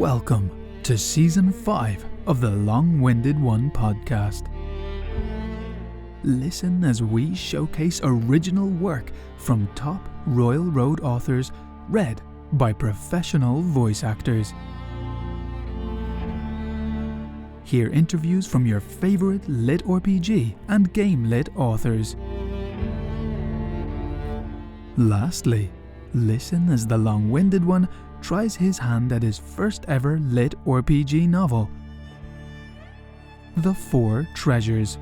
Welcome to Season 5 of the Long-Winded One podcast. Listen as we showcase original work from top Royal Road authors read by professional voice actors. Hear interviews from your favourite lit RPG and game lit authors. Lastly, listen as the Long-Winded One tries his hand at his first ever lit RPG novel, The Four Treasures.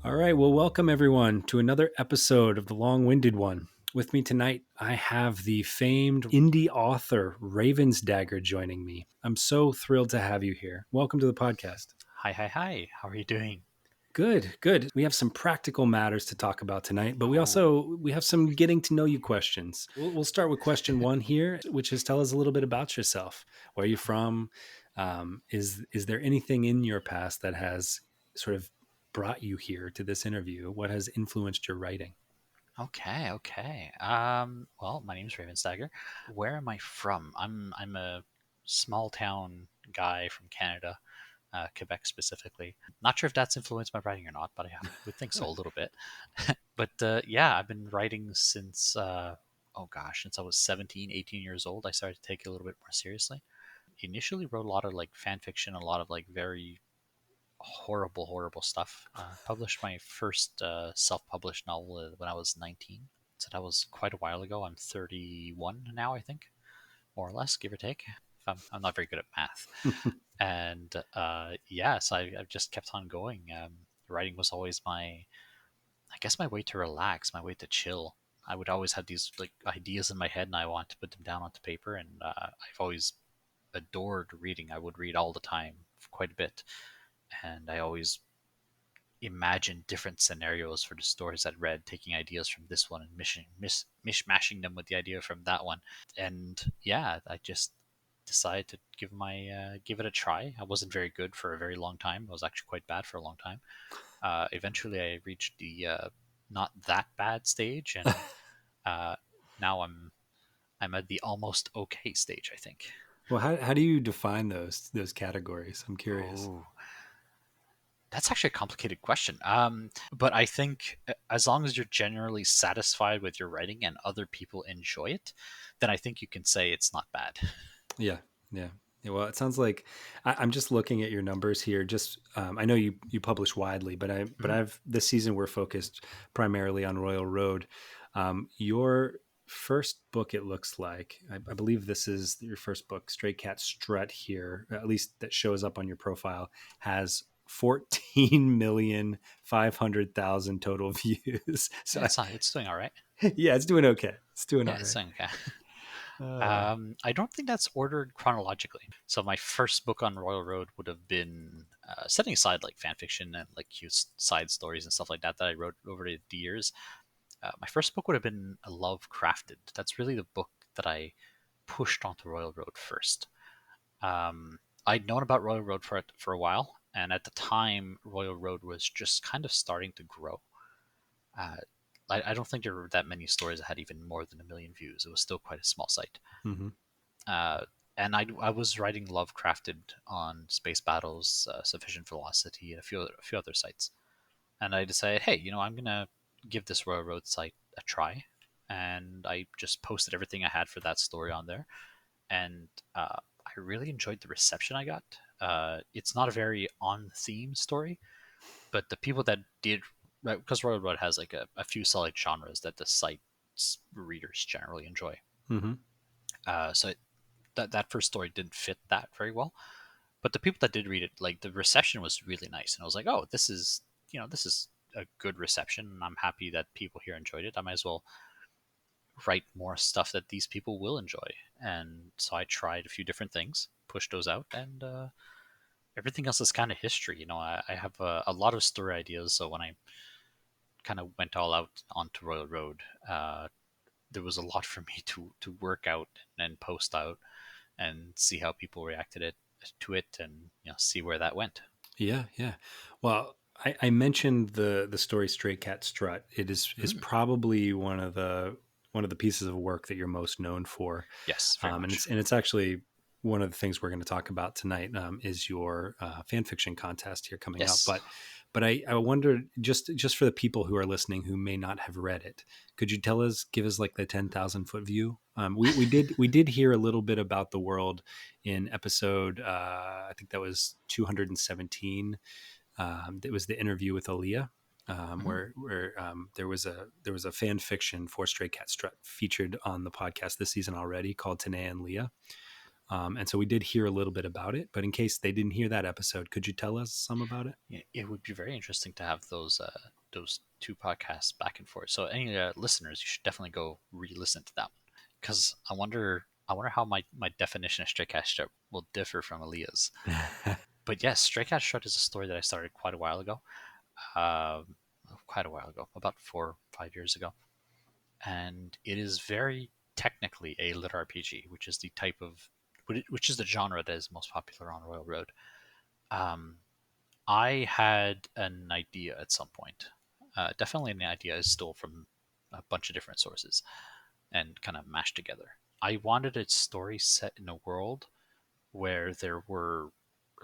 All right, well, welcome everyone to another episode of The Long-Winded One. With me tonight, I have the famed indie author RavensDagger joining me. I'm so thrilled to have you here. Welcome to the podcast. Hi. How are you doing? Good. We have some practical matters to talk about tonight, but we have some getting to know you questions. We'll start with question one here, which is tell us a little bit about yourself. Where are you from? Is there anything in your past that has sort of brought you here to this interview? What has influenced your writing? Okay. Well, my name is RavensDagger. Where am I from? I'm a small town guy from Canada, Quebec specifically. Not sure if that's influenced my writing or not, but I would think so a little bit. But yeah, I've been writing since since I was 17, 18 years old. I started to take it a little bit more seriously. Initially wrote a lot of like fan fiction, a lot of like very horrible stuff. Published my first self-published novel when I was 19. So that was quite a while ago. I'm 31 now, I think, more or less, give or take. I'm not very good at math. And so I've just kept on going. Writing was always my way to relax, my way to chill. I would always have these like ideas in my head and I want to put them down onto paper. And I've always adored reading. I would read all the time, quite a bit. And I always imagined different scenarios for the stories I'd read, taking ideas from this one and mishmashing them with the idea from that one. And yeah, I just decided to give it a try. I wasn't very good for a very long time. I was actually quite bad for a long time. Eventually, I reached the not that bad stage, and now I'm at the almost okay stage, I think. Well, how do you define those categories? I'm curious. Oh, that's actually a complicated question. But I think as long as you're generally satisfied with your writing and other people enjoy it, then I think you can say it's not bad. Yeah. Well, it sounds like I'm just looking at your numbers here. Just I know you publish widely, but I've this season we're focused primarily on Royal Road. Your first book, it looks like, I believe this is your first book, Cat Strut here, at least that shows up on your profile, has 14,500,000 total views. So It's doing all right. Yeah, it's doing okay. It's doing all right. It's doing okay. I don't think that's ordered chronologically. So my first book on Royal Road would have been setting aside like fan fiction and like cute side stories and stuff like that I wrote over the years. My first book would have been Love Crafted. That's really the book that I pushed onto Royal Road first. I'd known about Royal Road for a while, and at the time, Royal Road was just kind of starting to grow. I don't think there were that many stories that had even more than 1 million views. It was still quite a small site. Mm-hmm. And I was writing Love Crafted on Space Battles, Sufficient Velocity, and a few other sites. And I decided, hey, I'm going to give this Royal Road site a try. And I just posted everything I had for that story on there. And I really enjoyed the reception I got. It's not a very on-theme story, but the people that did, because Royal Road has like a few select genres that the site's readers generally enjoy. Mm-hmm. So that first story didn't fit that very well, but the people that did read it, like the reception was really nice, and I was like, oh, this is a good reception, and I'm happy that people here enjoyed it. I might as well write more stuff that these people will enjoy. And so I tried a few different things, pushed those out, and everything else is kind of history. I have a lot of story ideas, so when I kind of went all out onto Royal Road, there was a lot for me to work out and post out and see how people reacted to it, and see where that went. Yeah. Well, I mentioned the story Cat Strut. It is probably one of the one of the pieces of work that you're most known for. Yes, very much. And it's actually one of the things we're going to talk about tonight, is your fan fiction contest here coming up. Yes. But I wonder, just for the people who are listening who may not have read it, could you give us like the 10,000-foot view? We did hear a little bit about the world in episode, I think that was 217. It was the interview with Aaliyah. Where there was a fan fiction for Stray Cat Strut featured on the podcast this season already called Tanea and Leah. And so we did hear a little bit about it, but in case they didn't hear that episode, could you tell us some about it? Yeah, it would be very interesting to have those two podcasts back and forth. So any listeners, you should definitely go re-listen to that one, because I wonder how my definition of Stray Cat Strut will differ from Aaliyah's. But yes, Stray Cat Strut is a story that I started quite a while ago. About 4 or 5 years ago, and it is very technically a lit RPG, which is the genre that is most popular on Royal Road. I had an idea at some point. Definitely an idea is stole from a bunch of different sources and kind of mashed together. I wanted a story set in a world where there were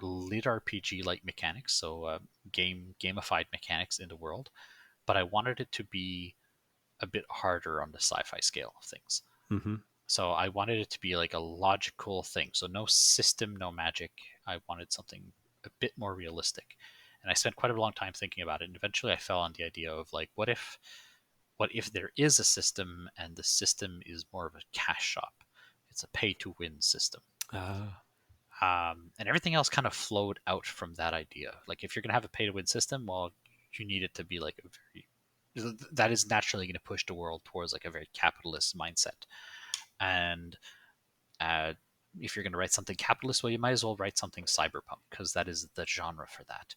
lit RPG like mechanics, so gamified mechanics in the world, but I wanted it to be a bit harder on the sci-fi scale of things. Mm-hmm. So I wanted it to be like a logical thing. So no system, no magic. I wanted something a bit more realistic. And I spent quite a long time thinking about it. And eventually I fell on the idea of like, what if there is a system and the system is more of a cash shop? It's a pay to win system. And everything else kind of flowed out from that idea. Like if you're going to have a pay to win system, well, you need it to be like that is naturally going to push the world towards like a very capitalist mindset. And if you're going to write something capitalist, well, you might as well write something cyberpunk, because that is the genre for that.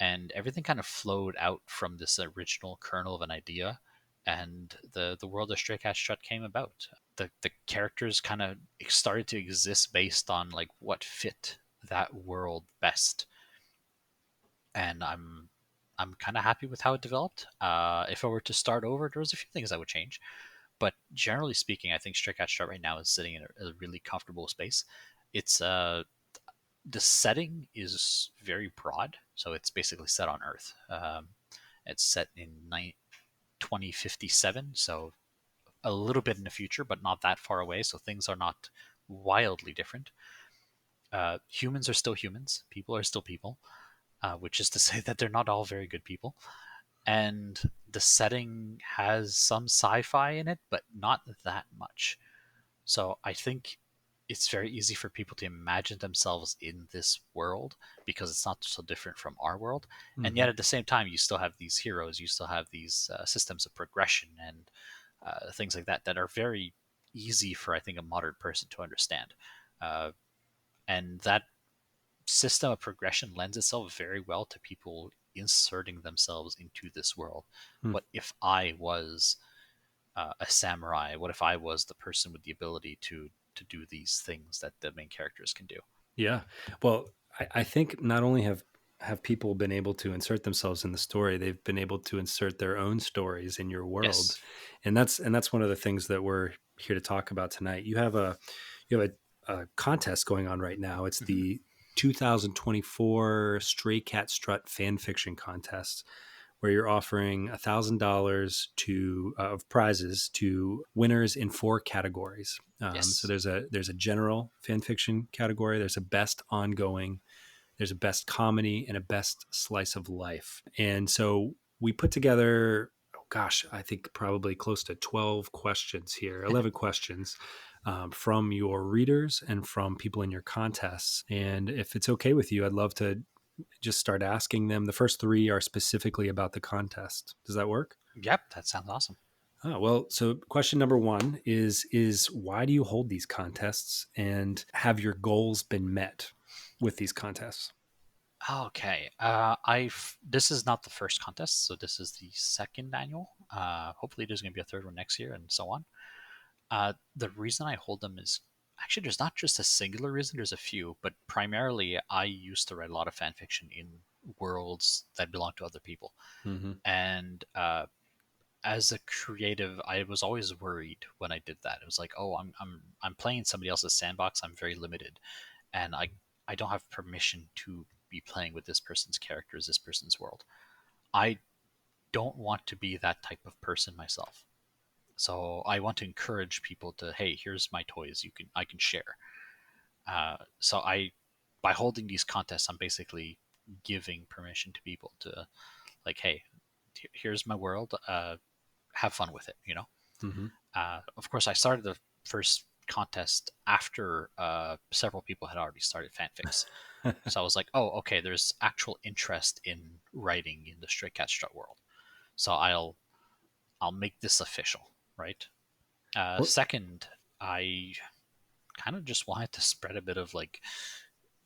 And everything kind of flowed out from this original kernel of an idea, and the world of Stray Cat Strut came about. The characters kind of started to exist based on like what fit that world best, and I'm kind of happy with how it developed. If I were to start over, there was a few things I would change. But generally speaking, I think Stray Cat Strut right now is sitting in a really comfortable space. It's the setting is very broad, so it's basically set on Earth. It's set in 2057, so a little bit in the future, but not that far away. So things are not wildly different. Humans are still humans. People are still people, which is to say that they're not all very good people. And the setting has some sci-fi in it, but not that much. So I think it's very easy for people to imagine themselves in this world because it's not so different from our world. Mm-hmm. And yet at the same time, you still have these heroes, you still have these systems of progression and things like that that are very easy for, I think, a modern person to understand. And that system of progression lends itself very well to people inserting themselves into this world. What if I was a samurai? What if I was the person with the ability to do these things that the main characters can do? Yeah. Well, I think not only have people been able to insert themselves in the story, they've been able to insert their own stories in your world. Yes. And that's one of the things that we're here to talk about tonight. You have a contest going on right now. It's the 2024 Stray Cat Strut fan fiction contest, where you're offering $1,000 of prizes to winners in 4 categories. Yes. So there's a general fan fiction category. There's a best ongoing. There's a best comedy and a best slice of life. And so we put together, I think probably close to 12 questions here, 11 questions. From your readers and from people in your contests. And if it's okay with you, I'd love to just start asking them. The first 3 are specifically about the contest. Does that work? Yep, that sounds awesome. Oh, well, so question number 1 is why do you hold these contests, and have your goals been met with these contests? Okay. This is not the first contest, so this is the second annual. Hopefully there's going to be a third one next year and so on. The reason I hold them is actually there's not just a singular reason, there's a few, but primarily I used to write a lot of fan fiction in worlds that belong to other people. Mm-hmm. And as a creative, I was always worried when I did that. It was like, oh, I'm playing somebody else's sandbox. I'm very limited, and I don't have permission to be playing with this person's characters, this person's world. I don't want to be that type of person myself. So I want to encourage people to, hey, here's my toys. I can share. So by holding these contests, I'm basically giving permission to people to, like, hey, here's my world. Have fun with it. Mm-hmm. Of course, I started the first contest after several people had already started fanfics. So I was like, oh, okay, there's actual interest in writing in the Stray Cat Strut world. So I'll make this official, right? Well, Second, I kind of just wanted to spread a bit of like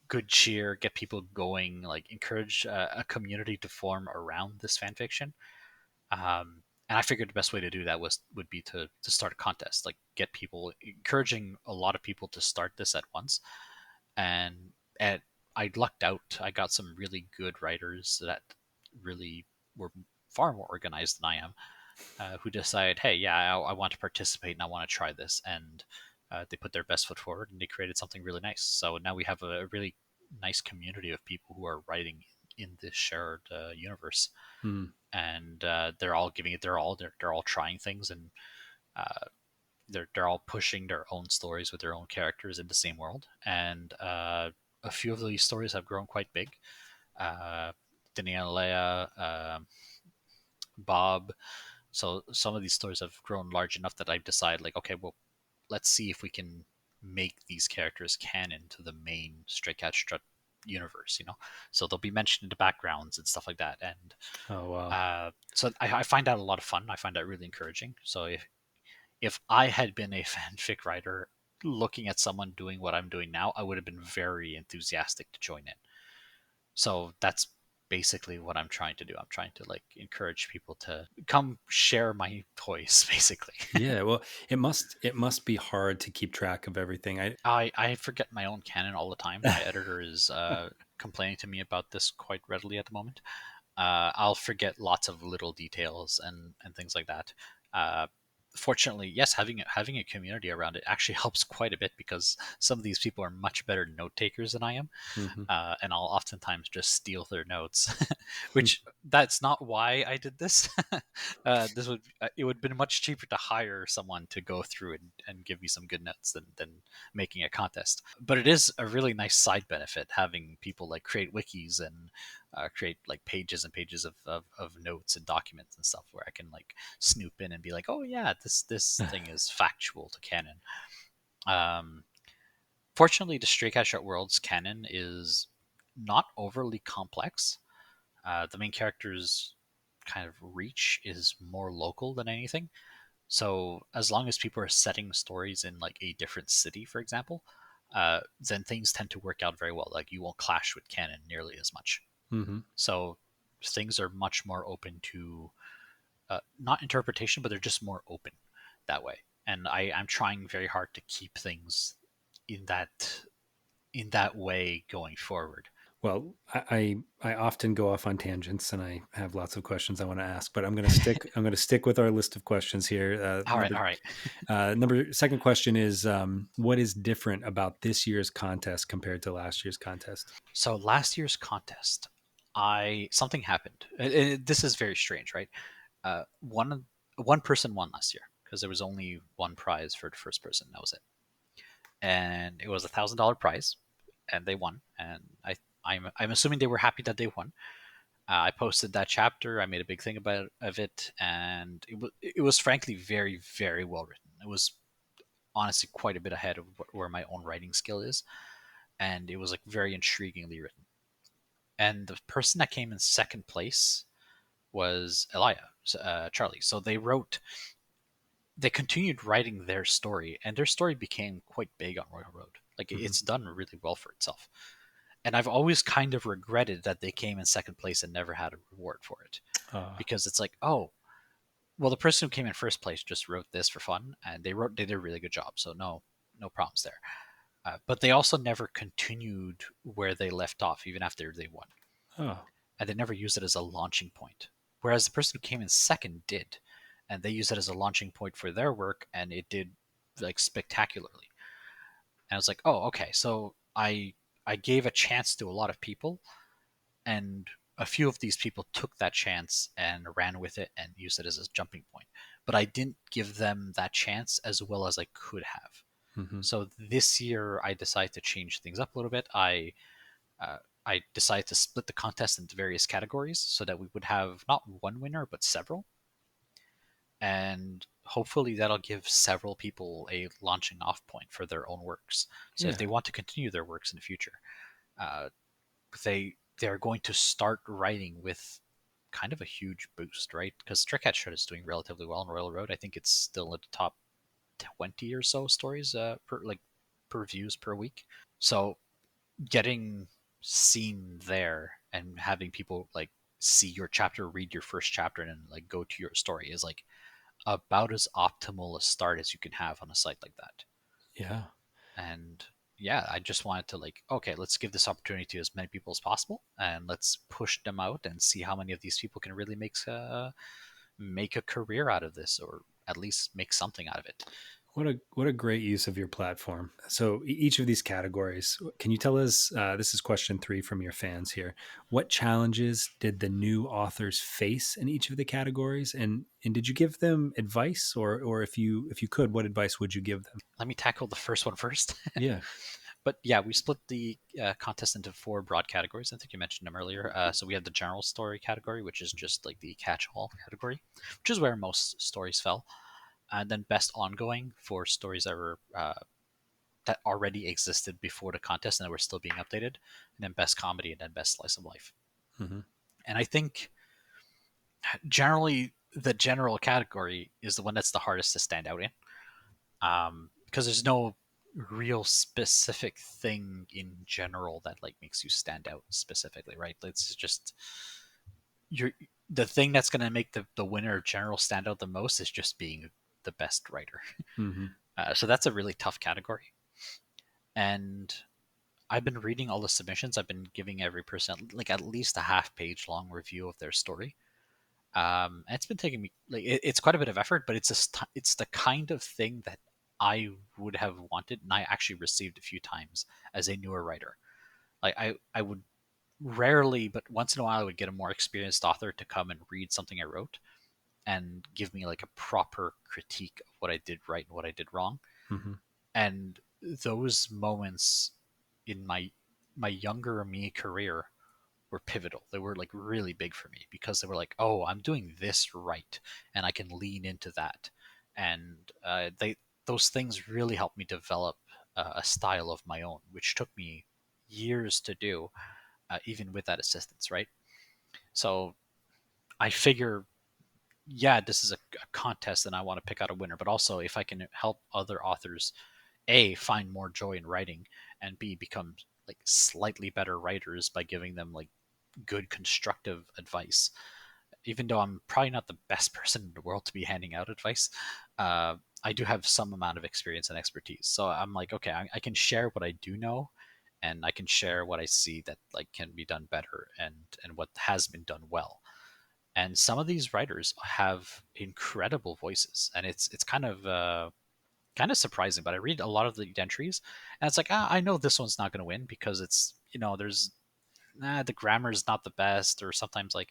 good cheer, get people going, like encourage a community to form around this fan fiction. And I figured the best way to do that would be to start a contest, like get people, encouraging a lot of people to start this at once. And at I lucked out. I got some really good writers that really were far more organized than I am, who decided, hey, yeah, I want to participate and I want to try this, and they put their best foot forward and they created something really nice. So now we have a really nice community of people who are writing in this shared universe, mm, and they're all giving it their all. They're all trying things, and uh, they're all pushing their own stories with their own characters in the same world. And a few of these stories have grown quite big. Dania and Leia, Bob. So some of these stories have grown large enough that I've decided, like, okay, well, let's see if we can make these characters canon to the main Stray Cat Strut universe. So they'll be mentioned in the backgrounds and stuff like that. And oh wow. so I find that a lot of fun. I find that really encouraging. So if I had been a fanfic writer looking at someone doing what I'm doing now, I would have been very enthusiastic to join in. So that's basically what I'm trying to do. I'm trying to like encourage people to come share my toys, basically. Yeah, well, it must be hard to keep track of everything. I forget my own canon all the time. My editor is complaining to me about this quite readily at the moment. I'll forget lots of little details and things like that. Uh, Fortunately, yes, having a community around it actually helps quite a bit, because some of these people are much better note takers than I am, Mhm. and I'll oftentimes just steal their notes, which that's not why I did this. It would have been much cheaper to hire someone to go through and give me some good notes than making a contest. But it is a really nice side benefit having people like create wikis and create like pages and pages of notes and documents and stuff, where I can like snoop in and be like, oh yeah, this thing is factual to canon. Um, Fortunately, the Stray Cat Shot World's canon is not overly complex. The main character's kind of reach is more local than anything. So as long as people are setting stories in like a different city, for example, then things tend to work out very well. Like you won't clash with canon nearly as much. Mhm. So things are much more open to not interpretation, but they're just more open that way. And I'm trying very hard to keep things in that way going forward. Well, I often go off on tangents, and I have lots of questions I want to ask, but I'm going to stick with our list of questions here. All right, all right. Second question is, what is different about this year's contest compared to last year's contest? So last year's contest, something happened. This is very strange, right? One person won last year because there was only one prize for the first person. That was it, and it was $1,000 prize, and they won. And I'm assuming they were happy that they won. I posted that chapter. I made a big thing of it, and it was frankly very very well written. It was honestly quite a bit ahead of where my own writing skill is, and it was like very intriguingly written. And the person that came in second place was Elia, Charlie. So they continued writing their story, and their story became quite big on Royal Road. Like Mhm. it's done really well for itself. And I've always kind of regretted that they came in second place and never had a reward for it, Uh, because it's like, oh, well, the person who came in first place just wrote this for fun, and they did a really good job. So no problems there. But they also never continued where they left off, even after they won, oh, and they never used it as a launching point. Whereas the person who came in second did, and they used it as a launching point for their work, and it did like spectacularly. And I was like, oh, okay, so I gave a chance to a lot of people, and a few of these people took that chance and ran with it and used it as a jumping point. But I didn't give them that chance as well as I could have. Mm-hmm. So this year I decided to change things up a little bit. I decided to split the contest into various categories so that we would have not one winner but several, and hopefully that'll give several people a launching off point for their own works. So if Yeah. they want to continue their works in the future, uh, they're going to start writing with kind of a huge boost, right? Because Cat Strut is doing relatively well on Royal Road. I think it's still at the top 20 or so stories per views per week. So getting seen there and having people like see your chapter, read your first chapter, and like go to your story is like about as optimal a start as you can have on a site like that. Yeah. And yeah, I just wanted to like, okay, let's give this opportunity to as many people as possible, and let's push them out and see how many of these people can really make a career out of this, or at least make something out of it. What a great use of your platform. So each of these categories, can you tell us? This is question 3 from your fans here. What challenges did the new authors face in each of the categories, and did you give them advice, or if you could, what advice would you give them? Let me tackle the first one first. Yeah. But yeah, we split the contest into 4 broad categories. I think you mentioned them earlier. So we have the general story category, which is just like the catch-all category, which is where most stories fell. And then best ongoing for stories that were that already existed before the contest and that were still being updated. And then best comedy, and then best slice of life. Mm-hmm. And I think generally the general category is the one that's the hardest to stand out in, because there's no real specific thing in general that like makes you stand out specifically, right? It's just you're the thing that's going to make the winner general stand out the most is just being the best writer. Mm-hmm. So that's a really tough category. And I've been reading all the submissions. I've been giving every person like at least a half page long review of their story. And it's been taking me like it's quite a bit of effort, but it's the kind of thing that I would have wanted, and I actually received a few times as a newer writer. Like I would rarely, but once in a while, I would get a more experienced author to come and read something I wrote and give me like a proper critique of what I did right and what I did wrong. Mm-hmm. And those moments in my younger me career were pivotal. They were like really big for me because they were like, oh, I'm doing this right, and I can lean into that. And they those things really helped me develop a style of my own, which took me years to do, even with that assistance, right? So I figure, yeah, this is a contest, and I want to pick out a winner. But also, if I can help other authors, a find more joy in writing, and b become like slightly better writers by giving them like good constructive advice, even though I'm probably not the best person in the world to be handing out advice, I do have some amount of experience and expertise. So I'm like, okay, I can share what I do know, and I can share what I see that like can be done better, and what has been done well. And some of these writers have incredible voices, and it's kind of surprising. But I read a lot of the entries, and it's like, I know this one's not going to win because it's there's the grammar is not the best, or sometimes like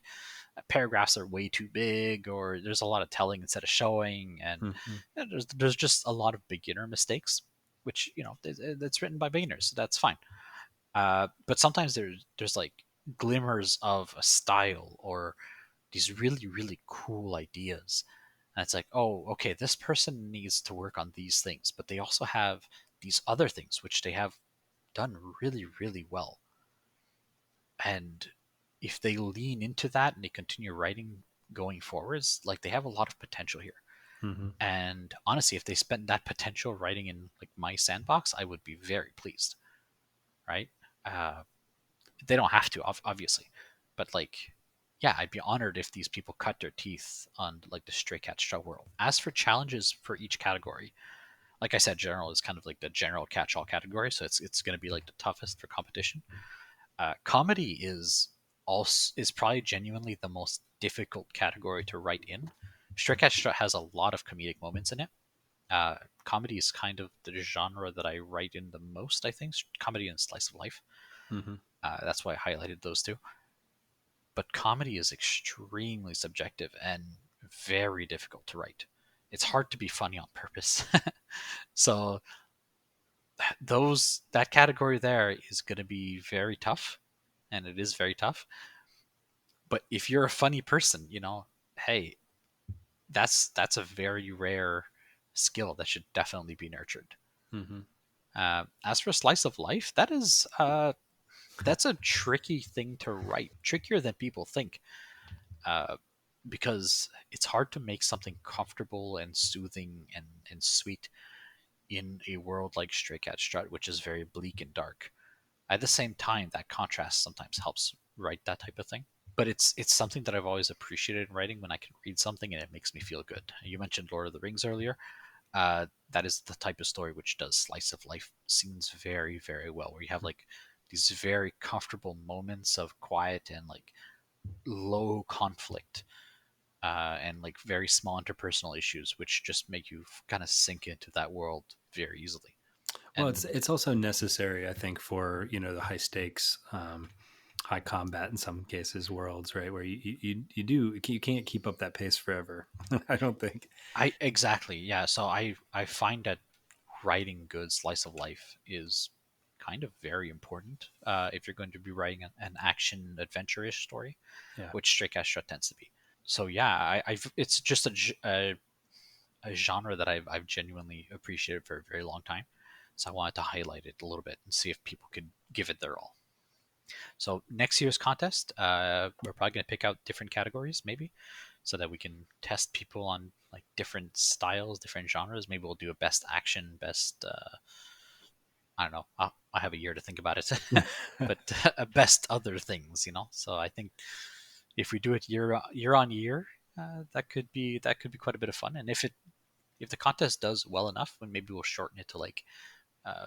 paragraphs are way too big, or there's a lot of telling instead of showing, and Mm-hmm. there's just a lot of beginner mistakes, which it's written by beginners, so that's fine. But sometimes there's like glimmers of a style or these really really cool ideas, and it's like, oh, okay, this person needs to work on these things, but they also have these other things which they have done really really well. And if they lean into that and they continue writing going forwards, like they have a lot of potential here. Mm-hmm. And honestly, if they spent that potential writing in like my sandbox, I would be very pleased, right? uh, they don't have to, obviously, but like, yeah, I'd be honored if these people cut their teeth on like the Stray Cat Strut world. As for challenges for each category, like I said, general is kind of like the general catch-all category, so it's going to be like the toughest for competition. Comedy is probably genuinely the most difficult category to write in, Stray Cat Strut has a lot of comedic moments in it. Comedy is kind of the genre that I write in the most, I think. Comedy and slice of life. Mm-hmm. That's why I highlighted those two. But comedy is extremely subjective and very difficult to write. It's hard to be funny on purpose. So that category there is going to be very tough, and it is very tough. But if you're a funny person, hey, that's a very rare skill that should definitely be nurtured. Mm-hmm. As for slice of life, that's a tricky thing to write, trickier than people think, uh, because it's hard to make something comfortable and soothing and sweet in a world like Stray Cat Strut, which is very bleak and dark. At the same time, that contrast sometimes helps write that type of thing. But it's something that I've always appreciated in writing when I can read something and it makes me feel good. You mentioned Lord of the Rings earlier. That is the type of story which does slice of life scenes very, very well, where you have like these very comfortable moments of quiet and like low conflict, and like very small interpersonal issues, which just make you kind of sink into that world very easily. Well, And it's also necessary, I think, for the high stakes, high combat in some cases worlds, right? Where you can't keep up that pace forever. I don't think. I exactly, yeah. So I find that writing good slice of life is kind of very important, if you're going to be writing an action adventure-ish story, Yeah. which Stray Cat Strut tends to be. So yeah, I've it's just a genre that I've genuinely appreciated for a very long time. So I wanted to highlight it a little bit and see if people could give it their all. So next year's contest, we're probably going to pick out different categories, maybe, so that we can test people on like different styles, different genres. Maybe we'll do a best action, best. I don't know. I have a year to think about it, but best other things. So I think if we do it year on year, that could be quite a bit of fun. And if the contest does well enough, then maybe we'll shorten it to like uh,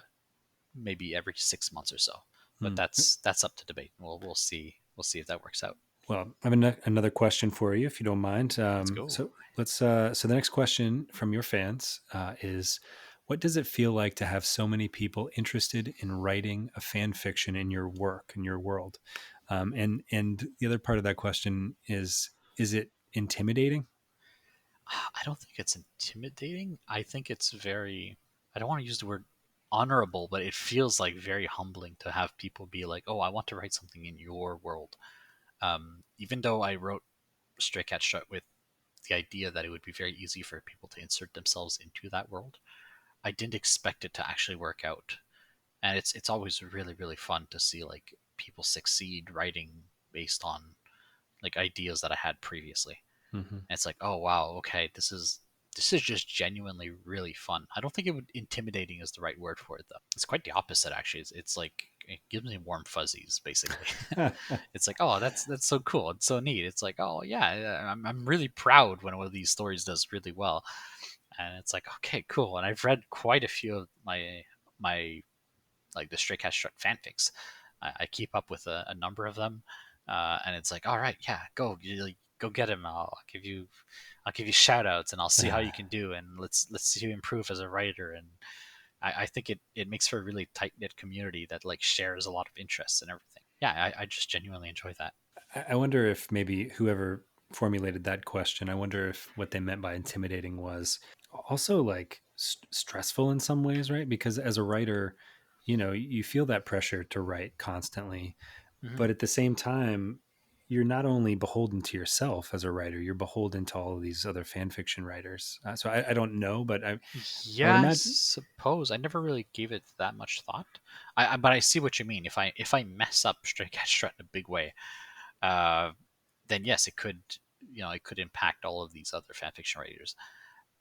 maybe every 6 months or so. But Hmm. that's up to debate. We'll see. We'll see if that works out. Well, I have another question for you, if you don't mind. Let's go. So let's. So the next question from your fans is, what does it feel like to have so many people interested in writing a fan fiction in your work, in your world? And the other part of that question is it intimidating? I don't think it's intimidating. I think it's very. I don't want to use the word honorable, but it feels like very humbling to have people be like, "Oh, I want to write something in your world." Even though I wrote Stray Cat Strut with the idea that it would be very easy for people to insert themselves into that world, I didn't expect it to actually work out. And it's always really, really fun to see like people succeed writing based on like ideas that I had previously. Mm-hmm. And it's like, oh wow, okay, this is just genuinely really fun. I don't think intimidating is the right word for it though. It's quite the opposite actually. It's like it gives me warm fuzzies basically. It's like, oh, that's so cool. It's so neat. It's like, oh yeah, I'm really proud when one of these stories does really well. And it's like, okay, cool. And I've read quite a few of my like the Stray Cat Strut fanfics. I keep up with a number of them, and it's like, all right, yeah, go get him. I'll give you shout outs, and I'll see how you can do, and let's see you improve as a writer. And I think it makes for a really tight knit community that like shares a lot of interests and everything. Yeah, I just genuinely enjoy that. I wonder if maybe whoever formulated that question, I wonder if what they meant by intimidating was also like stressful in some ways, right? Because as a writer, you feel that pressure to write constantly, Hmm. but at the same time, you're not only beholden to yourself as a writer, you're beholden to all of these other fan fiction writers. So I don't know, but I would Yeah, I imagine. suppose I never really gave it that much thought. But I see what you mean. If I mess up Stray Cat Strut in a big way, uh, then yes, it could impact all of these other fanfiction writers.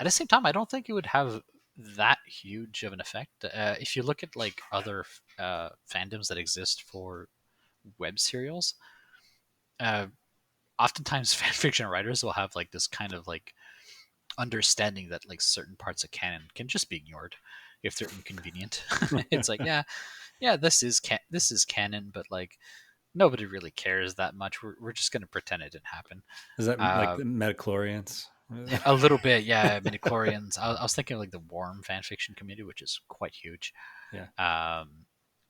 At the same time, I don't think it would have that huge of an effect. If you look at like other fandoms that exist for web serials, uh, oftentimes fanfiction writers will have like this kind of like understanding that like certain parts of canon can just be ignored if they're inconvenient. It's like, yeah, this is canon, but like nobody really cares that much. We're just gonna pretend it didn't happen. Is that like Uh, the metachlorians? A little bit, yeah. Midichlorians. I was thinking of like the Worm fanfiction community, which is quite huge. Yeah.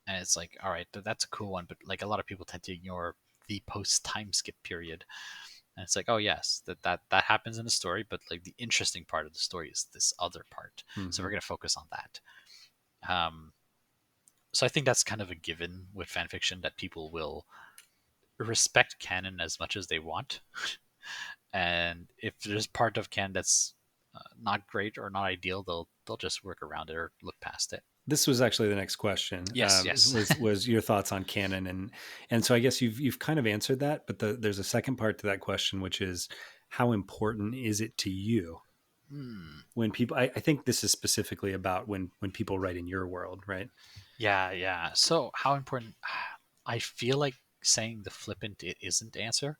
And it's like, all right, that's a cool one, but like a lot of people tend to ignore the post time skip period. And it's like, oh yes, that happens in the story, but like the interesting part of the story is this other part. So we're gonna focus on that. So I think that's kind of a given with fanfiction that people will respect canon as much as they want, and if there's part of canon that's not great or not ideal, they'll just work around it or look past it. This was actually the next question. Yes, yes. Was your thoughts on canon, and so I guess you've kind of answered that, but there's a second part to that question, which is how important is it to you when people? I think this is specifically about when people write in your world, right? Yeah, yeah. So how important? I feel like saying the flippant "it isn't" answer.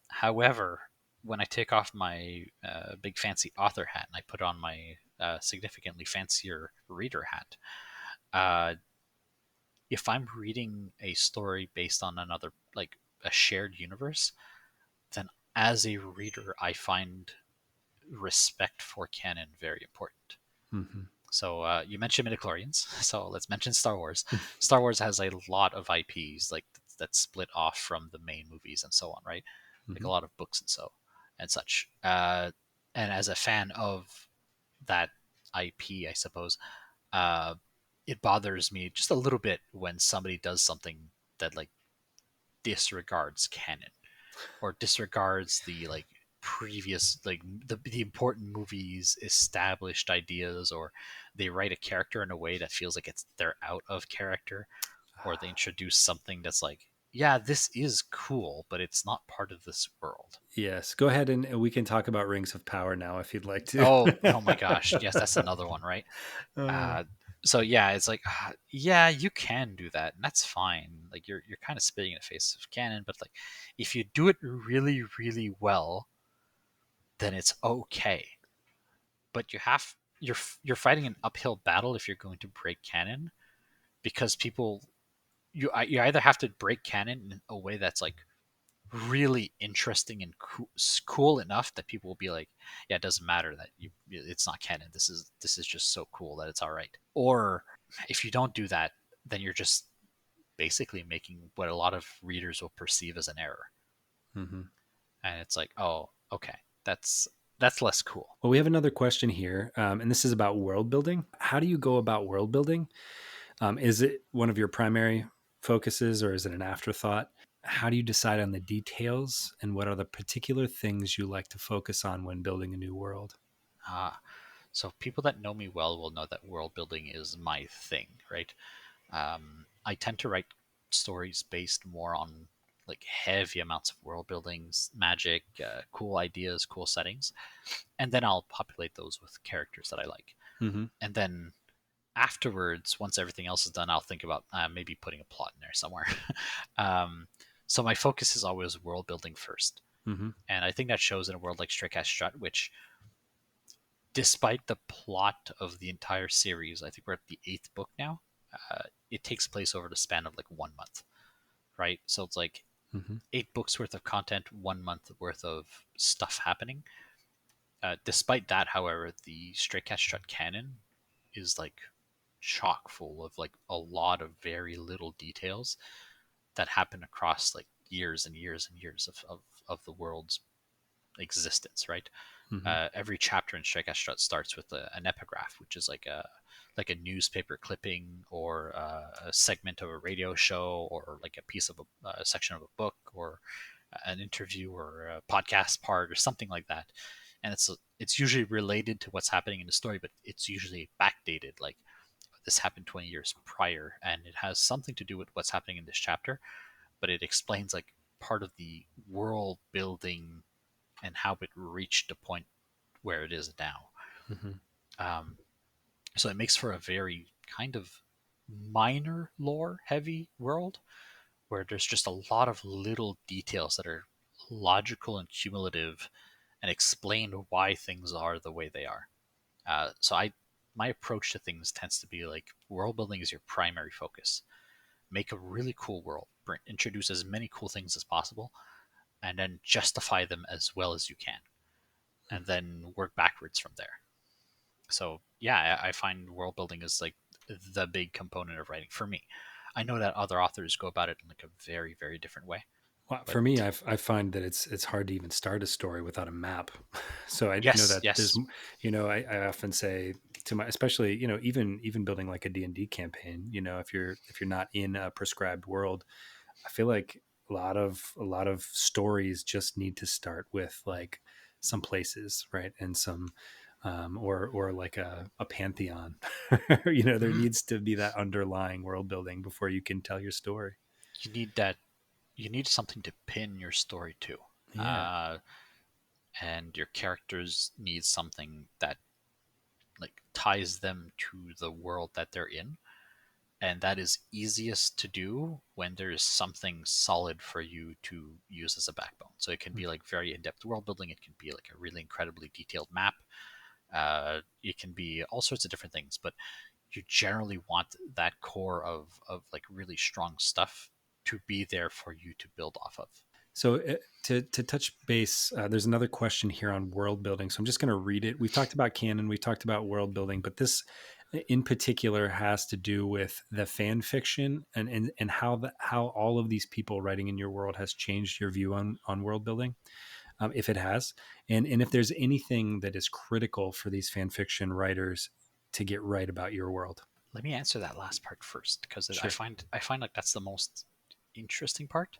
However, when I take off my big fancy author hat and I put on my significantly fancier reader hat, uh, if I'm reading a story based on another, like a shared universe, then as a reader, I find respect for canon very important. Mm-hmm. So you mentioned midichlorians, so let's mention Star Wars. Star Wars has a lot of IPs like that split off from the main movies and so on, right? Like Mm-hmm. a lot of books and such. And as a fan of that IP, I suppose, uh, it bothers me just a little bit when somebody does something that like disregards canon or disregards the like previous like the important movies established ideas, or they write a character in a way that feels like it's they're out of character, or they introduce something that's like, yeah, this is cool but it's not part of this world. Yes, go ahead and we can talk about Rings of Power now if you'd like to. Oh my gosh, yes, that's another one, right? Uh, uh so yeah, it's like yeah, you can do that and that's fine. Like you're kind of spitting in the face of canon, but like if you do it really really well, then it's okay. But you're fighting an uphill battle if you're going to break canon, because people, you either have to break canon in a way that's like really interesting and cool enough that people will be like, yeah, it doesn't matter that it's not canon, this is just so cool that it's all right. Or if you don't do that, then you're just basically making what a lot of readers will perceive as an error, mhm. and it's like, oh, okay, that's less cool. Well, we have another question here, and this is about world building. How do you go about world building? Is it one of your primary focuses, or is it an afterthought? How do you decide on the details, and what are the particular things you like to focus on when building a new world? Ah, so people that know me well will know that world building is my thing, right? I tend to write stories based more on like heavy amounts of world buildings, magic, cool ideas, cool settings, and then I'll populate those with characters that I like. Mm-hmm. And then afterwards, once everything else is done, I'll think about maybe putting a plot in there somewhere. um, so my focus is always world building first, Mm-hmm. and I think that shows in a world like Cat Strut, which, despite the plot of the entire series, I think we're at the 8th book now. It takes place over the span of like 1 month, right? So it's like Mm-hmm. 8 books worth of content, 1 month worth of stuff happening. Despite that, however, the Stray Cat Strut canon is like chock full of like a lot of very little details that happen across like years and years and years of the world's existence, right? Mm-hmm. Every chapter in Stray Cat Strut starts with an epigraph, which is like a newspaper clipping, or a segment of a radio show, or like a piece of a section of a book, or an interview, or a podcast part, or something like that. And it's usually related to what's happening in the story, but it's usually backdated. Like this happened 20 years prior, and it has something to do with what's happening in this chapter, but it explains like part of the world building and how it reached the point where it is now. Mm-hmm. Um, so it makes for a very kind of minor lore heavy world, where there's just a lot of little details that are logical and cumulative and explain why things are the way they are. So my approach to things tends to be like, world building is your primary focus. Make a really cool world, introduce as many cool things as possible, and then justify them as well as you can. and then work backwards from there. So yeah, I find world building is like the big component of writing for me. I know that other authors go about it in like a very, very different way. Well, But for me, I find that it's hard to even start a story without a map. So I know yes, that there's, yes. I often say to my, especially, even building like a D&D campaign, if you're not in a prescribed world, I feel like a lot of stories just need to start with like some places, right? And some, or like a pantheon. There Mhm. needs to be that underlying world building before you can tell your story. You need that. You need something to pin your story to, Yeah. uh, and your characters need something that like ties them to the world that they're in, and that is easiest to do when there's something solid for you to use as a backbone. So it can be like very in-depth world building. It can be like a really incredibly detailed map. It can be all sorts of different things, but you generally want that core of like really strong stuff to be there for you to build off of. So to touch base, there's another question here on world building. So I'm just going to read it. We've talked about canon, we've talked about world building, but this in particular has to do with the fan fiction and how all of these people writing in your world has changed your view on world building, if it has, and if there's anything that is critical for these fan fiction writers to get right about your world. Let me answer that last part first because Sure. I find like that's the most interesting part.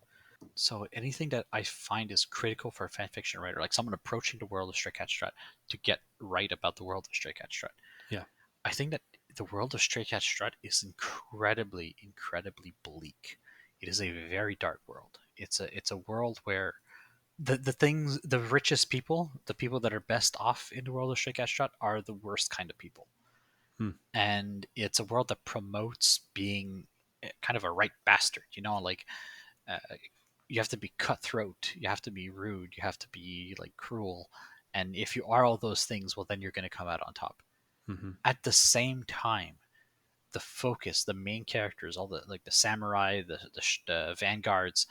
So anything that I find is critical for a fan fiction writer, like someone approaching the world of Stray Cat Strut to get right about the world of Stray Cat Strut, Yeah. I think that the world of Stray Cat Strut is incredibly, incredibly bleak. It is a very dark world. It's a world where the richest people, the people that are best off in the world of Stray Cat Strut, are the worst kind of people. Hmm. And it's a world that promotes being kind of a right bastard. Like uh, you have to be cutthroat, you have to be rude, you have to be like cruel, and if you are all those things, well, then you're going to come out on top. Mm-hmm. At the same time, the main characters, all the like the samurai, the vanguards,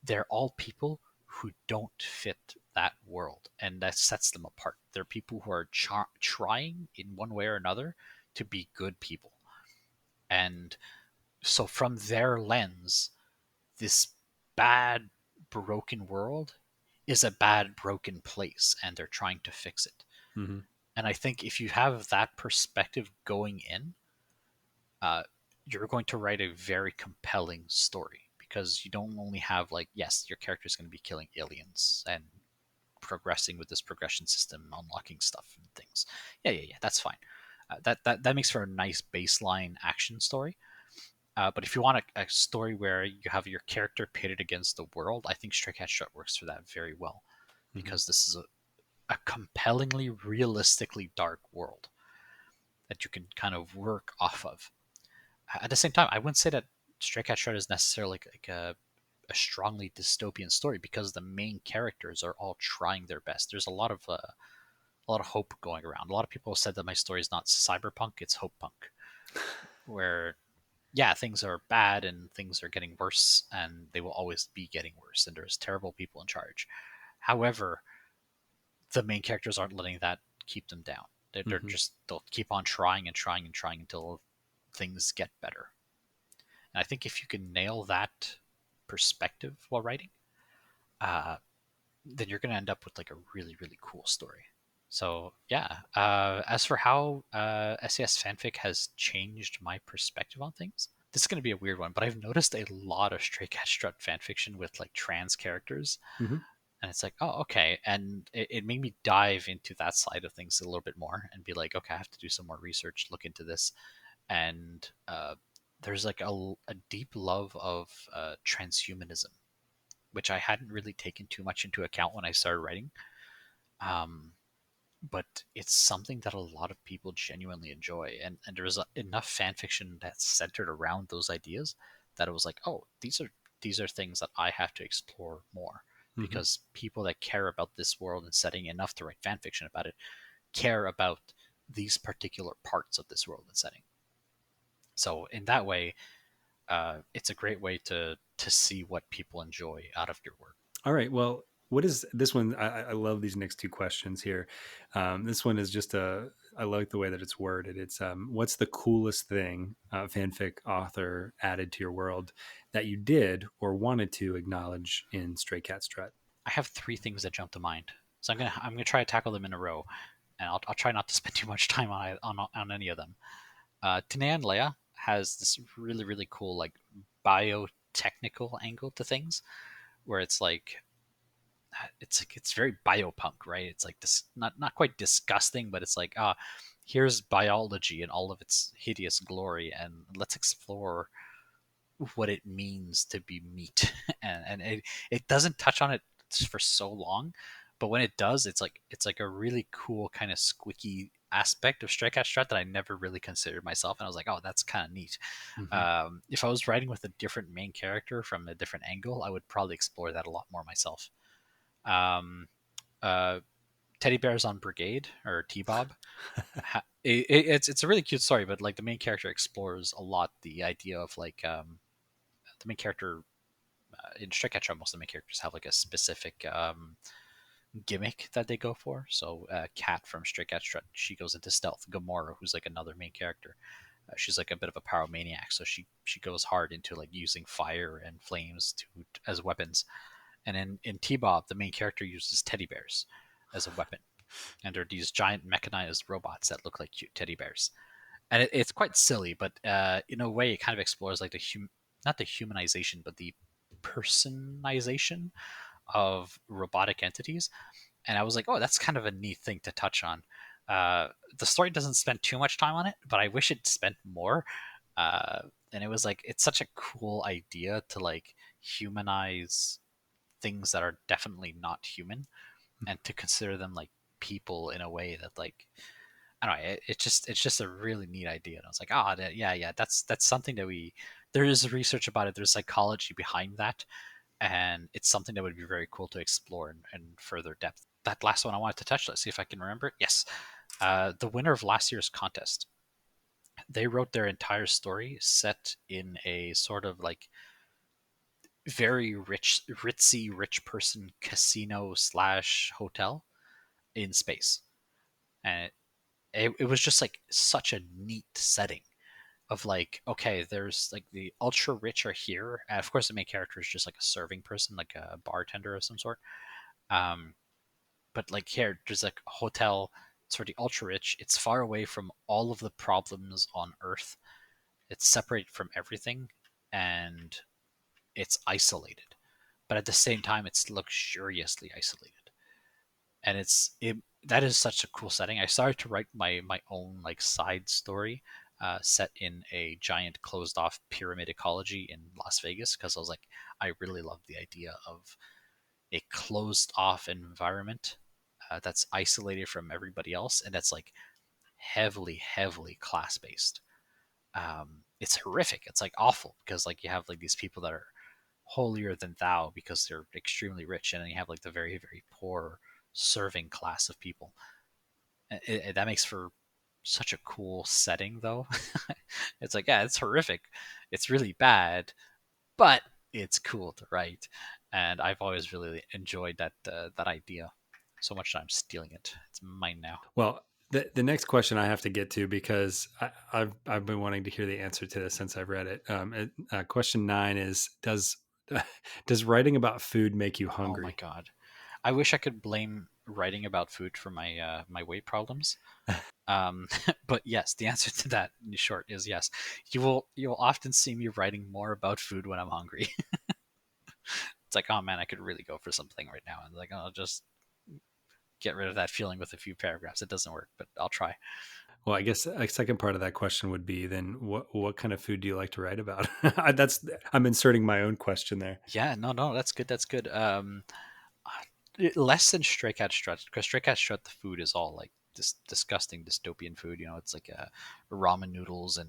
they're all people who don't fit that world, and that sets them apart. They're people who are trying in one way or another to be good people, and so from their lens, this bad broken world is a bad broken place, and they're trying to fix it. Mm-hmm. And I think if you have that perspective going in, uh, you're going to write a very compelling story, because you don't only have like, yes, your character is going to be killing aliens and progressing with this progression system, unlocking stuff and things. Yeah, that's fine. That makes for a nice baseline action story. But if you want a story where you have your character pitted against the world, I think Stray Cat Strut works for that very well, Mm-hmm. because this is a compellingly, realistically dark world that you can kind of work off of. At the same time, I wouldn't say that Stray Cat Shred is necessarily like a strongly dystopian story, because the main characters are all trying their best. There's a lot of hope going around. A lot of people have said that my story is not cyberpunk; it's hope punk, where yeah, things are bad and things are getting worse, and they will always be getting worse, and there's terrible people in charge. However, the main characters aren't letting that keep them down. They're Mm-hmm. just, they'll keep on trying and trying and trying until things get better. And I think if you can nail that perspective while writing, uh, then you're going to end up with like a really, really cool story. So yeah, as for how SES fanfic has changed my perspective on things, this is going to be a weird one, but I've noticed a lot of Stray Cat Strut fanfiction with like trans characters, Mm-hmm. and it's like, oh, okay, and it made me dive into that side of things a little bit more and be like, okay, I have to do some more research, look into this, and there's like a deep love of transhumanism, which I hadn't really taken too much into account when I started writing. Um, but it's something that a lot of people genuinely enjoy, and there's enough fan fiction that's centered around those ideas that it was like, oh, these are things that I have to explore more, Mm-hmm. because people that care about this world and setting enough to write fan fiction about it care about these particular parts of this world and setting. So in that way, it's a great way to see what people enjoy out of your work. All right. Well, what is this one? I love these next two questions here. This one is just I like the way that it's worded. It's what's the coolest thing fanfic author added to your world that you did or wanted to acknowledge in Stray Cat Strut? I have three things that jump to mind, so I'm gonna try to tackle them in a row, and I'll try not to spend too much time on any of them. Tanea and Leia has this really cool like biotechnical angle to things, where it's very biopunk, right? It's like this, not quite disgusting, but it's like here's biology in all of its hideous glory, and let's explore what it means to be meat. And it doesn't touch on it for so long, but when it does, it's like a really cool kind of squicky aspect of Stray Cat Strat that I never really considered myself, and I was like, oh, that's kind of neat. Mm-hmm. If I was writing with a different main character from a different angle, I would probably explore that a lot more myself. um, uh, Teddy Bears on Brigade or T-Bob. It's a really cute story, but like the main character explores a lot the idea of like the main character in Stray Cat, most of the main characters have like a specific gimmick that they go for. So Cat from Stray Cat Strut, she goes into stealth. Gamora, who's like another main character, she's like a bit of a pyromaniac, so she goes hard into like using fire and flames to as weapons. And in T-Bob, the main character uses teddy bears as a weapon, and they're these giant mechanized robots that look like cute teddy bears. And it's quite silly, but in a way, it kind of explores like not the humanization, but the personization of robotic entities. And I was like, oh, that's kind of a neat thing to touch on. The story doesn't spend too much time on it, but I wish it spent more. Uh, and it was like, it's such a cool idea to like humanize things that are definitely not human, and to consider them like people in a way that like I don't know. It's just a really neat idea. And I was like, yeah, that's something that there is research about it. There's psychology behind that, and it's something that would be very cool to explore in further depth. That last one I wanted to touch. Let's see if I can remember it. Yes, the winner of last year's contest. They wrote their entire story set in a sort of like very ritzy rich person casino slash hotel in space, and it was just like such a neat setting of like, okay, there's like the ultra rich are here, and of course the main character is just like a serving person, like a bartender of some sort. um but like here there's like a hotel. It's for the ultra rich. It's far away from all of the problems on earth. It's separated from everything, and it's isolated, but at the same time it's luxuriously isolated. And that is such a cool setting. I started to write my own like side story set in a giant closed off pyramid ecology in Las Vegas, because I was like, I really love the idea of a closed off environment that's isolated from everybody else, and that's like heavily class based. It's horrific. It's like awful, because like you have like these people that are holier than thou because they're extremely rich, and then you have like the very poor serving class of people. That makes for such a cool setting, though. It's like, yeah, it's horrific. It's really bad, but it's cool to write, and I've always really enjoyed that idea so much that I'm stealing it. It's mine now. Well, the next question I have to get to because I've been wanting to hear the answer to this since I've read it. Question 9 is does writing about food make you Oh my hungry? god, I wish I could blame writing about food for my weight problems. But yes, the answer to that in short is yes. You will often see me writing more about food when I'm hungry. It's like, oh man, I could really go for something right now, and like, oh, I'll just get rid of that feeling with a few paragraphs. It doesn't work, but I'll try. Well, I guess a second part of that question would be then what kind of food do you like to write about? That's I'm inserting my own question there. Yeah, no, that's good. That's good. Less than Stray Cat Strut, because Stray Cat Strut, the food is all like this disgusting dystopian food. It's like ramen noodles and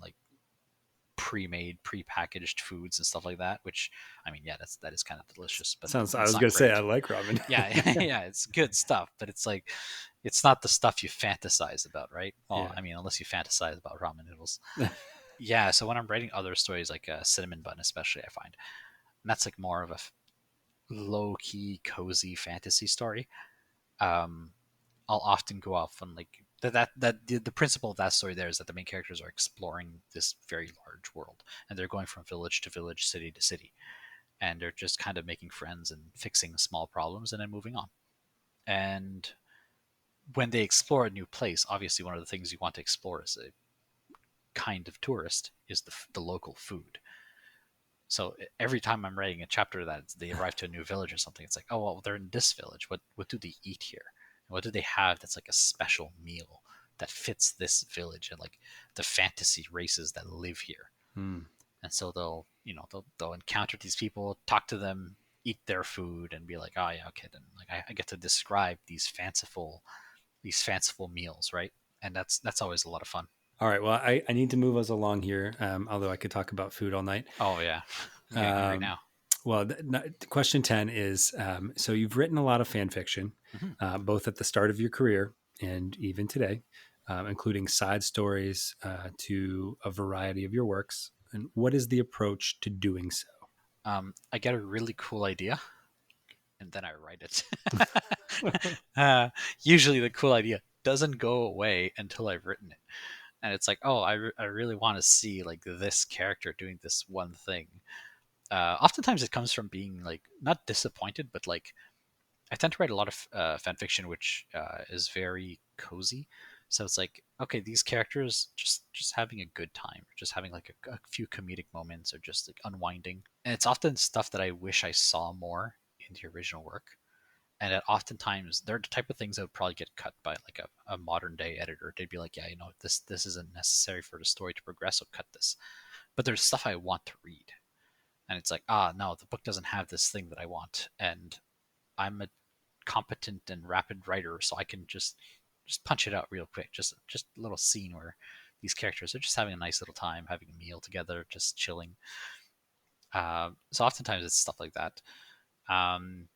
like pre-made, pre-packaged foods and stuff like that. Which, I mean, yeah, that is kind of delicious, but Sounds. I it's was not gonna say I great. like ramen. Yeah, yeah, it's good stuff, but it's like it's not the stuff you fantasize about, right? Well, Yeah. I mean, unless you fantasize about ramen noodles. Yeah, so when I'm writing other stories like cinnamon bun, especially, I find, and that's like more of a low-key, cozy fantasy story, um, I'll often go off on like the principle of that story there is that the main characters are exploring this very large world, and they're going from village to village, city to city, and they're just kind of making friends and fixing small problems and then moving on. And when they explore a new place, obviously one of the things you want to explore as a kind of tourist is the local food. So every time I'm writing a chapter that they arrive to a new village or something, it's like, oh well, they're in this village. What do they eat here? And what do they have that's like a special meal that fits this village and like the fantasy races that live here? Hmm. And so they'll encounter these people, talk to them, eat their food, and be like, oh yeah, okay, then like I get to describe these fanciful meals, right? And that's always a lot of fun. All right. Well, I need to move us along here, although I could talk about food all night. Oh yeah, I'm getting hungry Um, now. well, question 10 is so you've written a lot of fan fiction, Hmm. both at the start of your career and even today, including side stories to a variety of your works. And what is the approach to doing so? I get a really cool idea, and then I write it. Usually, the cool idea doesn't go away until I've written it, and it's like, oh, I really want to see like this character doing this one thing. Oftentimes, it comes from being like not disappointed, but like I tend to write a lot of fan fiction, which is very cozy. So it's like, okay, these characters just having a good time, just having like a few comedic moments, or just like unwinding. And it's often stuff that I wish I saw more in the original work. And that oftentimes they're the type of things that would probably get cut by like a modern day editor. They'd be like, yeah, this isn't necessary for the story to progress, so cut this. But there's stuff I want to read, and it's like, no, the book doesn't have this thing that I want, and I'm a competent and rapid writer, so I can just punch it out real quick. Just a little scene where these characters are just having a nice little time, having a meal together, just chilling. So oftentimes it's stuff like that. Um,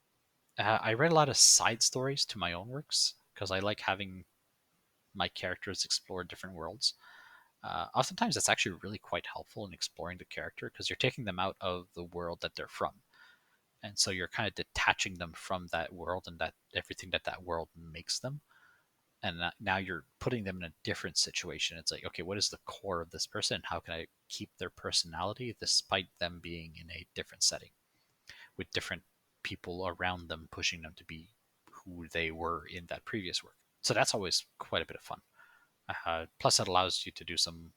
I read a lot of side stories to my own works because I like having my characters explore different worlds. Oftentimes, that's actually really quite helpful in exploring the character because you're taking them out of the world that they're from, and so you're kind of detaching them from that world and that everything that world makes them. And now you're putting them in a different situation. It's like, okay, what is the core of this person? How can I keep their personality despite them being in a different setting with different people around them pushing them to be who they were in that previous work? So that's always quite a bit of fun. Plus, it allows you to do some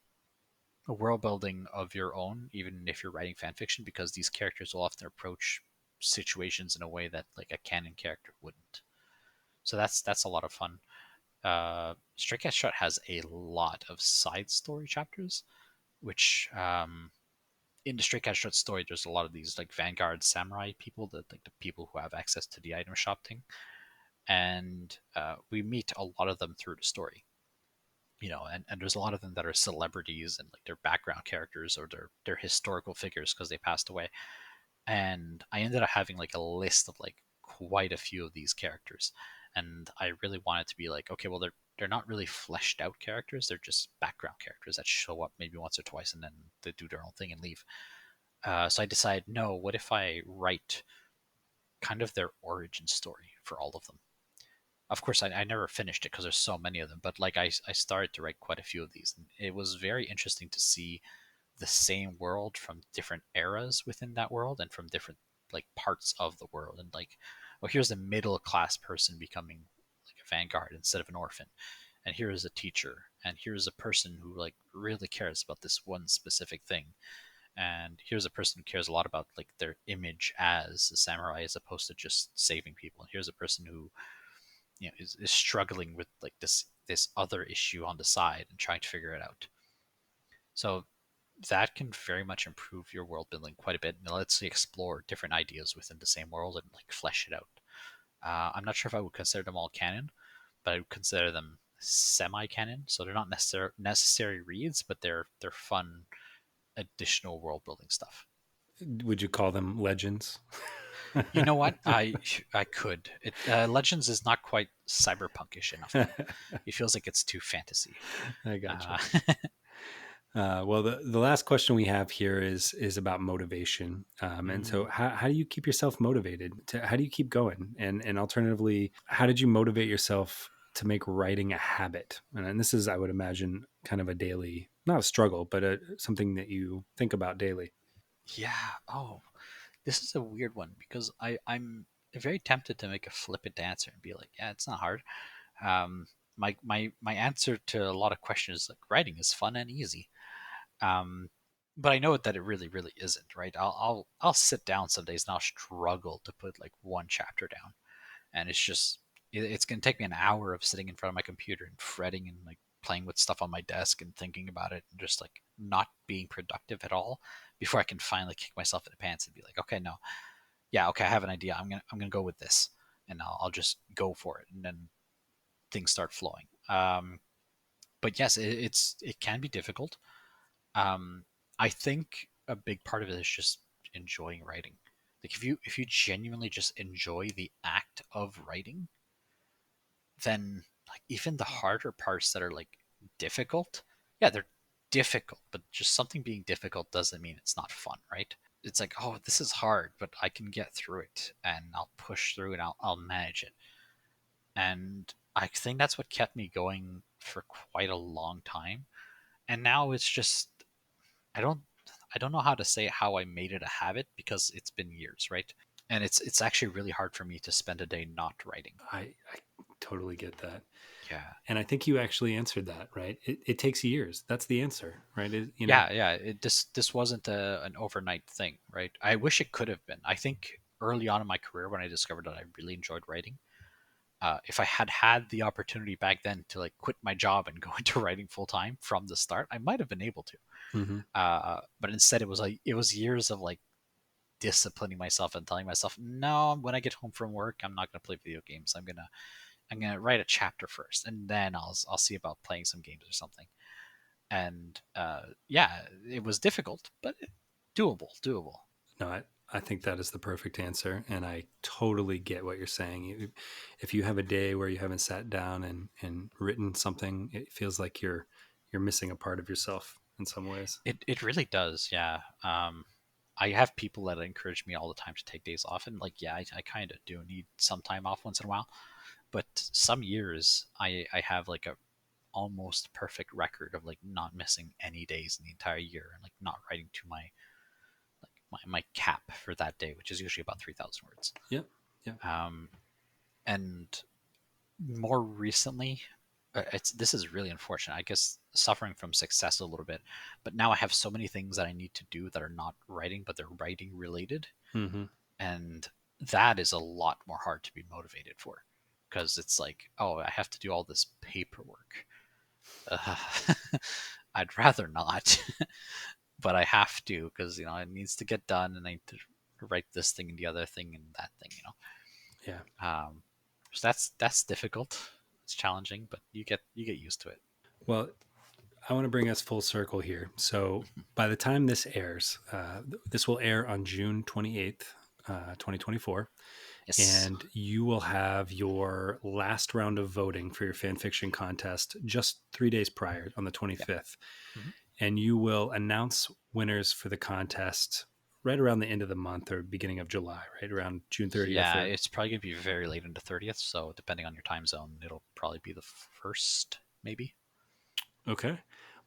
world building of your own, even if you're writing fan fiction, because these characters will often approach situations in a way that like a canon character wouldn't. So that's a lot of fun. Stray Cat Strut has a lot of side story chapters, which in the Stray Cat Strut story, there's a lot of these like Vanguard samurai people, like the people who have access to the item shop thing, and we meet a lot of them through the story. And there's a lot of them that are celebrities and like their background characters or their historical figures because they passed away. And I ended up having like a list of like quite a few of these characters, and I really wanted to be like, okay, well they're not really fleshed out characters; they're just background characters that show up maybe once or twice and then they do their own thing and leave. So I decided, no, what if I write kind of their origin story for all of them? Of course, I never finished it because there's so many of them, but like I started to write quite a few of these, and it was very interesting to see the same world from different eras within that world and from different like parts of the world. And like, well, here's a middle class person becoming like a vanguard instead of an orphan, and here is a teacher, and here's a person who like really cares about this one specific thing, and here's a person who cares a lot about like their image as a samurai as opposed to just saving people, and here's a person who is struggling with like this other issue on the side and trying to figure it out. So that can very much improve your world building quite a bit, and it lets you explore different ideas within the same world and like flesh it out. I'm not sure if I would consider them all canon, but I would consider them semi-canon. So they're not necessary reads, but they're fun additional world building stuff. Would you call them legends? You know what? I could. Legends is not quite cyberpunkish enough though. It feels like it's too fantasy. I gotcha. Uh, Well, the last question we have here is about motivation. And so Mm. how do you keep yourself motivated? How do you keep going? And alternatively, how did you motivate yourself to make writing a habit? And this is, I would imagine, kind of a daily, not a struggle, but something that you think about daily. Yeah. Oh, this is a weird one because I'm very tempted to make a flippant answer and be like, yeah, it's not hard. My answer to a lot of questions is like writing is fun and easy. Um, but I know that it really isn't, right? I'll sit down some days and I'll struggle to put like one chapter down, and it's just it's gonna take me an hour of sitting in front of my computer and fretting and like playing with stuff on my desk and thinking about it and just like not being productive at all before I can finally kick myself in the pants and be like, okay, no, yeah, okay, I have an idea. I'm gonna go with this, and I'll just go for it, and then things start flowing. But yes, it can be difficult. Um, I think a big part of it is just enjoying writing. Like if you genuinely just enjoy the act of writing, then like even the harder parts that are like difficult, yeah, they're difficult, but just something being difficult doesn't mean it's not fun, right? It's like, oh, this is hard, but I can get through it and I'll push through and I'll manage it. And I think that's what kept me going for quite a long time. And now it's just I don't I don't know how to say how I made it a habit because it's been years, right? And it's actually really hard for me to spend a day not writing. I totally get that. Yeah. And I think you actually answered that, right? It takes years. That's the answer, right? Yeah. This wasn't an overnight thing, right? I wish it could have been. I think early on in my career when I discovered that I really enjoyed writing, if I had had the opportunity back then to like quit my job and go into writing full time from the start, I might have been able to. hmm But instead, it was years of like disciplining myself and telling myself, no, when I get home from work, I'm not gonna play video games. I'm gonna write a chapter first, and then I'll see about playing some games or something. And yeah, it was difficult, but doable. No, I think that is the perfect answer. And I totally get what you're saying. If you have a day where you haven't sat down and written something, it feels like you're missing a part of yourself in some ways. It really does, yeah. I have people that encourage me all the time to take days off, and like, yeah, I kind of do need some time off once in a while. But some years, I have like a almost perfect record of like not missing any days in the entire year and like not writing to my cap for that day, which is usually about 3,000 words. Yep. Yep. Um, and more recently, it's this is really unfortunate. I guess suffering from success a little bit, but now I have so many things that I need to do that are not writing, but they're writing related, hmm and that is a lot more hard to be motivated for, because it's like, oh, I have to do all this paperwork. Uh, I'd rather not, but I have to because it needs to get done, and I need to write this thing and the other thing and that thing. Yeah. So that's difficult. It's challenging, but you get used to it. Well, I want to bring us full circle here. So by the time this airs, this will air on June 28th, 2024. Yes. And you will have your last round of voting for your fan fiction contest just 3 days prior on the Yeah. 25th. hmm And you will announce winners for the contest right around the end of the month or beginning of July, right around June 30th Yeah, or it's probably gonna be very late into 30th. So depending on your time zone, it'll probably be the first, maybe. okay.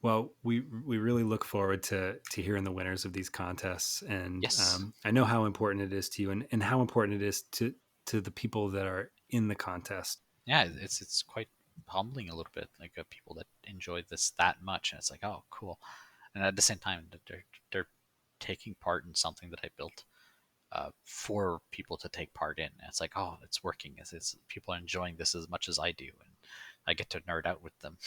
Well, we really look forward to hearing the winners of these contests, and Yes. I know how important it is to you, and how important it is to the people that are in the contest. Yeah, it's quite humbling a little bit, like people that enjoy this that much, and it's like, oh, cool. And at the same time, that they're taking part in something that I built for people to take part in. And it's like, oh, it's working. It's people are enjoying this as much as I do, and I get to nerd out with them.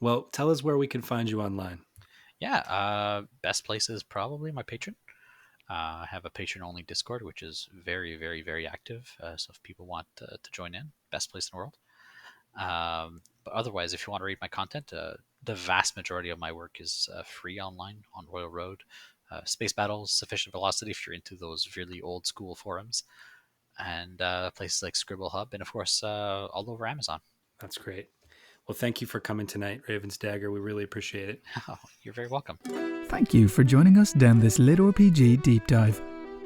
Well, tell us where we can find you online. Yeah, best place is probably my Patreon. I have a patron only Discord, which is very active. So if people want to join in, best place in the world. But otherwise, if you want to read my content, the vast majority of my work is free online on Royal Road. Space Battles, Sufficient Velocity, if you're into those really old school forums, and places like Scribble Hub, and of course, all over Amazon. That's great. Well, thank you for coming tonight, RavensDagger. We really appreciate it. Oh, you're very welcome. Thank you for joining us down this Lit RPG deep dive.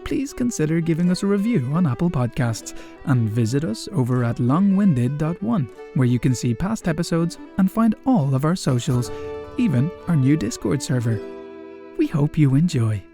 Please consider giving us a review on Apple Podcasts and visit us over at longwinded.one, where you can see past episodes and find all of our socials, even our new Discord server. We hope you enjoy.